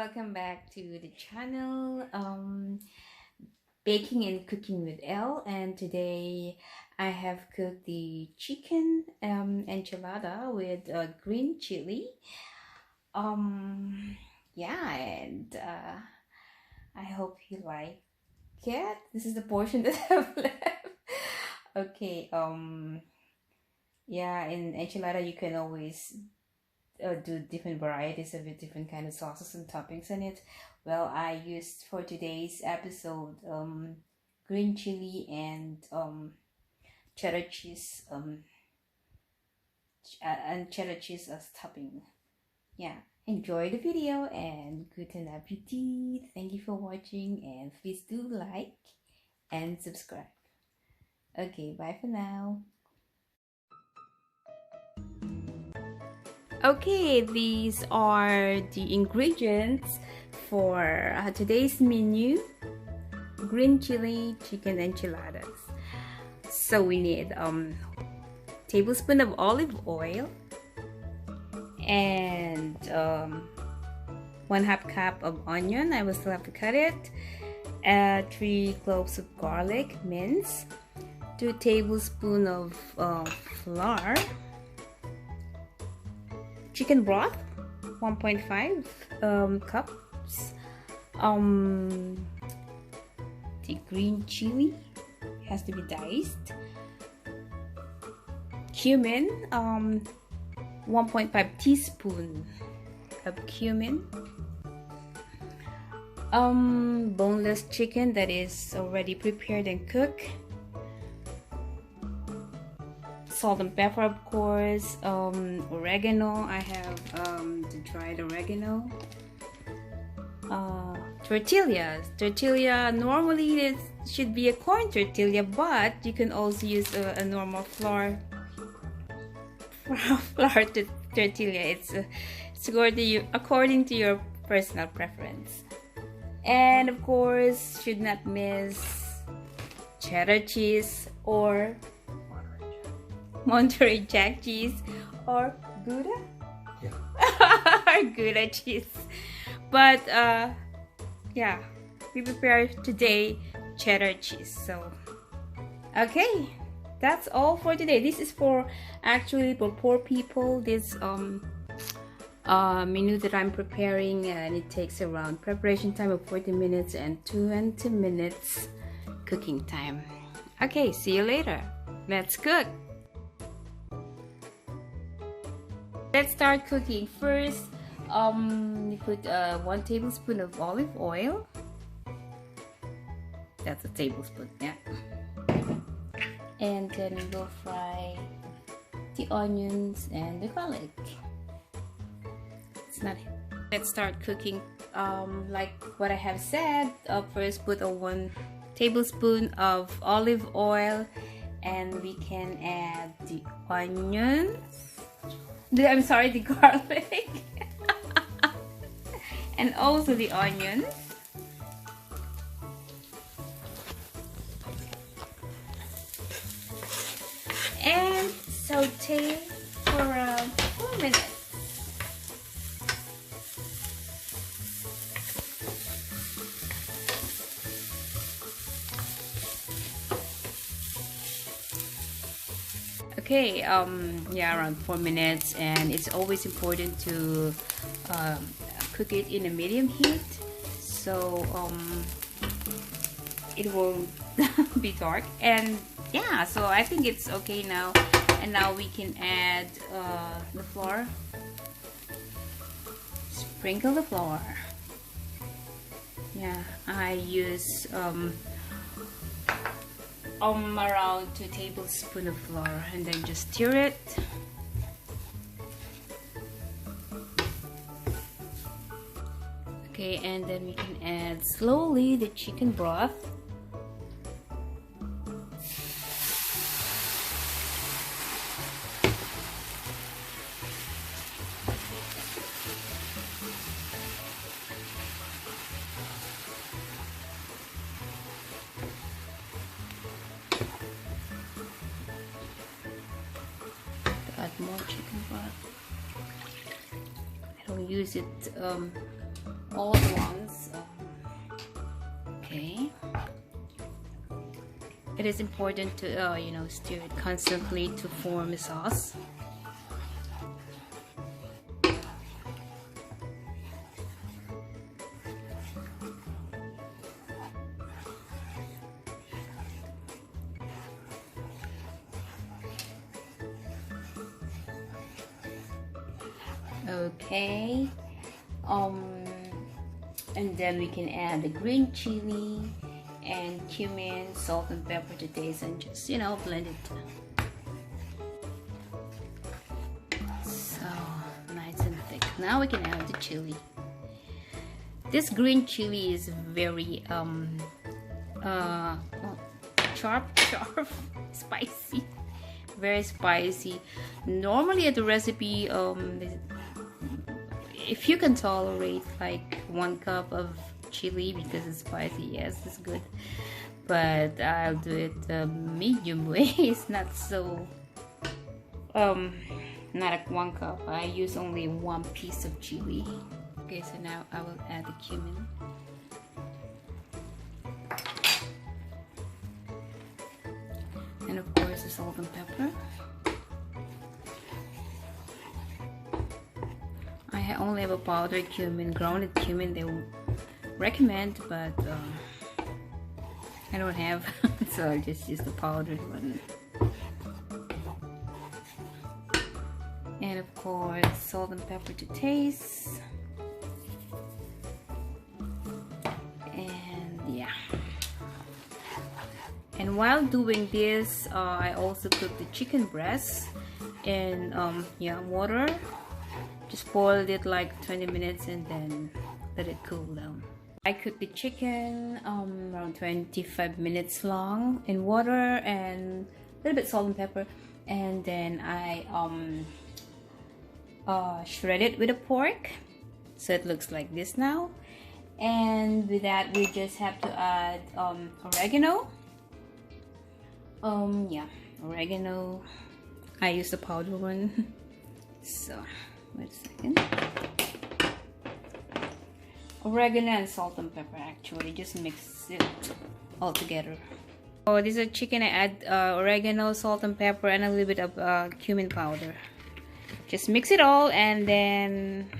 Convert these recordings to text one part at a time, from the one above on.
welcome back to the channel, Baking and Cooking with Elle. And today I have cooked the chicken enchilada with green chili. Yeah, and I hope you like it. This is the portion that I've left. Okay, yeah, in enchilada you can always do different varieties of it, different kind of sauces and toppings in it. Well, I used for today's episode green chili and cheddar cheese and cheddar cheese as topping. Yeah, enjoy the video and Guten Appetit. Thank you for watching, and please do like and subscribe. Okay, bye for now. Okay, these are the ingredients for today's menu: green chili chicken enchiladas. So we need tablespoon of olive oil and 1/2 cup of onion. I will still have to cut it. 3 cloves of garlic minced, 2 tablespoons of flour, chicken broth 1.5 cups, the green chili has to be diced, cumin 1.5 teaspoon of cumin, boneless chicken that is already prepared and cooked, salt and pepper, of course, oregano. I have the dried oregano, tortilla. Normally it should be a corn tortilla, but you can also use a normal flour tortilla. It's according to your personal preference. And of course, should not miss cheddar cheese or Monterey Jack cheese or Gouda? Yeah. Or Gouda cheese. But yeah, we prepare today cheddar cheese. So okay, that's all for today. This is actually for poor people. This menu that I'm preparing, and it takes around preparation time of 40 minutes and 20 minutes cooking time. Okay, see you later. Let's cook. Let's start cooking. First, you put 1 tablespoon of olive oil. That's a tablespoon, yeah. And then we will fry the onions and the garlic. It's not. Let's start cooking. Like what I have said, first put 1 tablespoon of olive oil, and we can add the onions. I'm sorry, the garlic. And also the onions. And saute for around 4 minutes. Okay, yeah, around 4 minutes, and it's always important to cook it in a medium heat, so it won't be dark. And yeah, so I think it's okay now. And now we can add the flour. Sprinkle the flour. Yeah, I use around 2 tablespoons of flour, and then just stir it. Okay, and then we can add slowly the chicken broth. Add more chicken broth. I don't use it all at once. Okay. It is important to you know, stir it constantly to form a sauce. Okay, and then we can add the green chili and cumin, salt and pepper to taste, and just, you know, blend it. So nice and thick. Now we can add the chili. This green chili is very sharp, spicy, very spicy. Normally at the recipe, if you can tolerate like 1 cup of chili because it's spicy, yes, it's good, but I'll do it medium way. It's not so not like 1 cup. I use only 1 piece of chili. Okay, so now I will add the cumin. And of course the salt and pepper. I only have a powdered cumin, grounded cumin they will recommend, but I don't have, so I'll just use the powdered one. And of course salt and pepper to taste. And yeah, and while doing this, I also cook the chicken breast in water. Just boiled it like 20 minutes and then let it cool down. I cooked the chicken around 25 minutes long in water and a little bit salt and pepper, and then I shred it with the pork, so it looks like this now. And with that, we just have to add oregano. Yeah, oregano. I use the powder one. So wait a second. Oregano and salt and pepper, actually just mix it all together. Oh, this is chicken. I add oregano, salt and pepper, and a little bit of cumin powder. Just mix it all, and then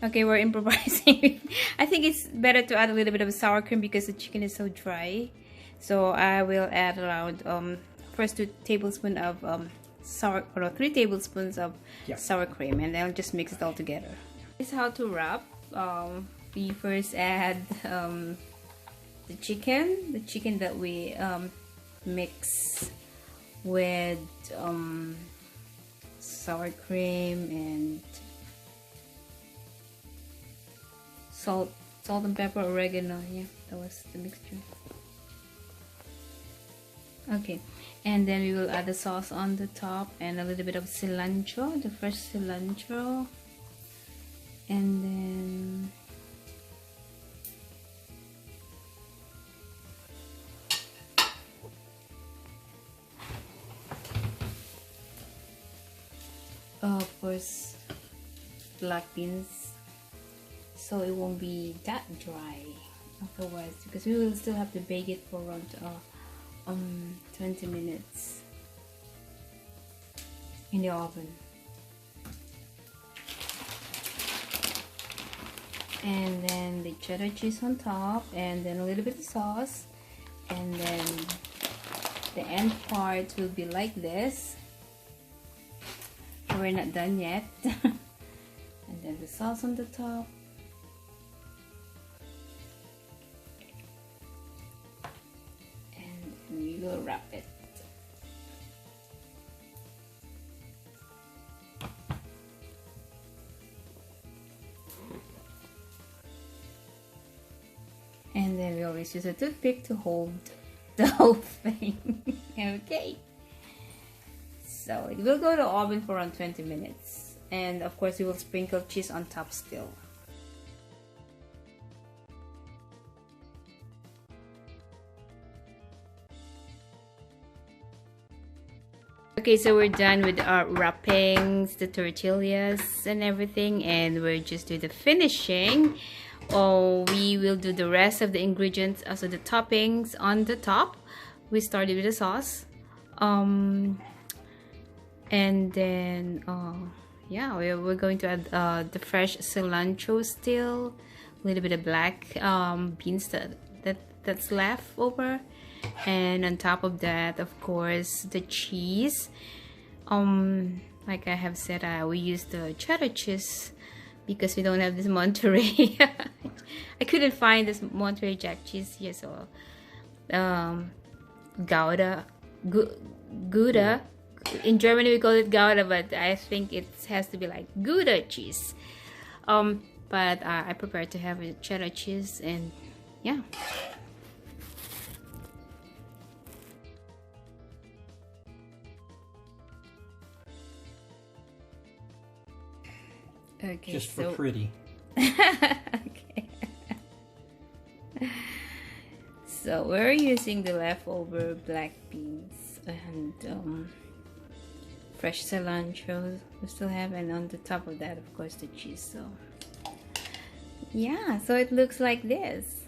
okay, we're improvising. I think it's better to add a little bit of sour cream because the chicken is so dry. So I will add around first 2 tablespoons of 3 tablespoons of sour cream, and then I'll just mix it all together. This is how to wrap. We first add the chicken that we mix with sour cream and salt and pepper, oregano. Yeah, that was the mixture. Okay, and then we will add the sauce on the top and a little bit of cilantro, the fresh cilantro, and then of course black beans, so it won't be that dry afterwards, because we will still have to bake it for around 20 minutes in the oven. And then the cheddar cheese on top, and then a little bit of sauce, and then the end part will be like this. We're not done yet. And then the sauce on the top. And we will wrap it. And then we always use a toothpick to hold the whole thing. Okay. So it will go to the oven for around 20 minutes. And of course we will sprinkle cheese on top still. Okay, so we're done with our wrappings, the tortillas and everything, and we're just doing the finishing. Oh, we will do the rest of the ingredients, also the toppings on the top. We started with the sauce, and then yeah, we're going to add the fresh cilantro still, a little bit of black beans that's left over. And on top of that, of course, the cheese. Like I have said, we use the cheddar cheese because we don't have this Monterey. I couldn't find this Monterey Jack cheese here, so Gouda. In Germany we call it Gouda, but I think it has to be like Gouda cheese. But I prefer to have a cheddar cheese, and yeah. Okay, just for pretty. Okay. So we're using the leftover black beans and fresh cilantro we still have, and on the top of that, of course, the cheese. So yeah, so it looks like this.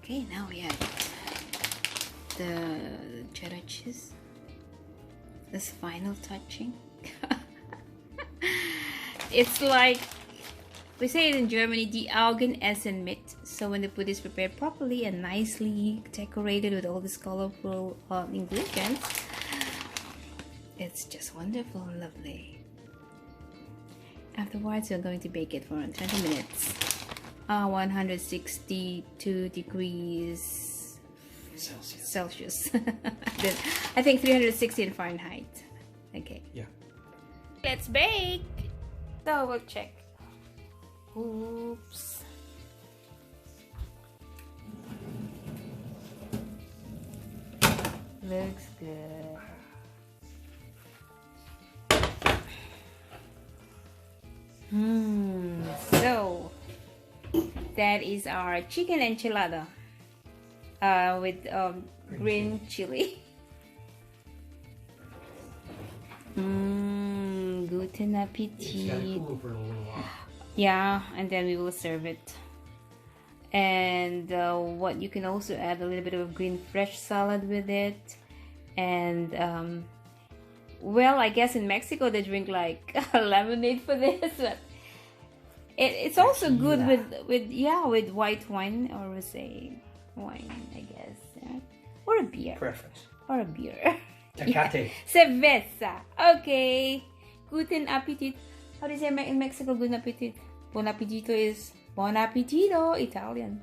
Okay, now we add the cheddar cheese. This final touching. It's like we say it in Germany, die Augen essen mit. So when the food is prepared properly and nicely decorated with all these colorful ingredients, it's just wonderful and lovely. Afterwards, we're going to bake it for around 20 minutes. 162 degrees Celsius. I think 360 in Fahrenheit. Okay. Yeah. Let's bake. So we'll check. Oops. Looks good. So that is our chicken enchilada with green chili. Guten Appetit. Yeah, and then we will serve it. And what you can also add a little bit of green fresh salad with it. And well, I guess in Mexico they drink like lemonade for this, but it's also good with white wine or rosé wine, I guess, yeah? Or a beer. Preference. Or a beer. Tecate. Cerveza. Okay. Guten Appetit. How do you say in Mexico? Guten Appetit. Bon appetito is bon appetito, Italian.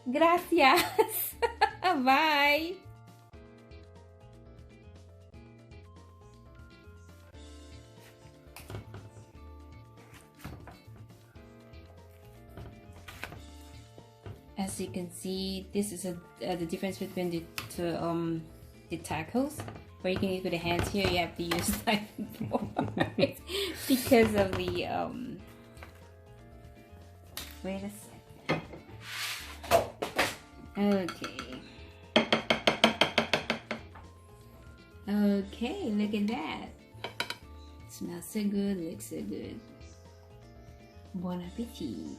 Gracias. Bye. As you can see, this is the difference between the tacos, where you can eat with the hands. Here you have to use knife and fork because of the wait a second. Okay, look at that. Smells so good, looks so good. Bon appetit.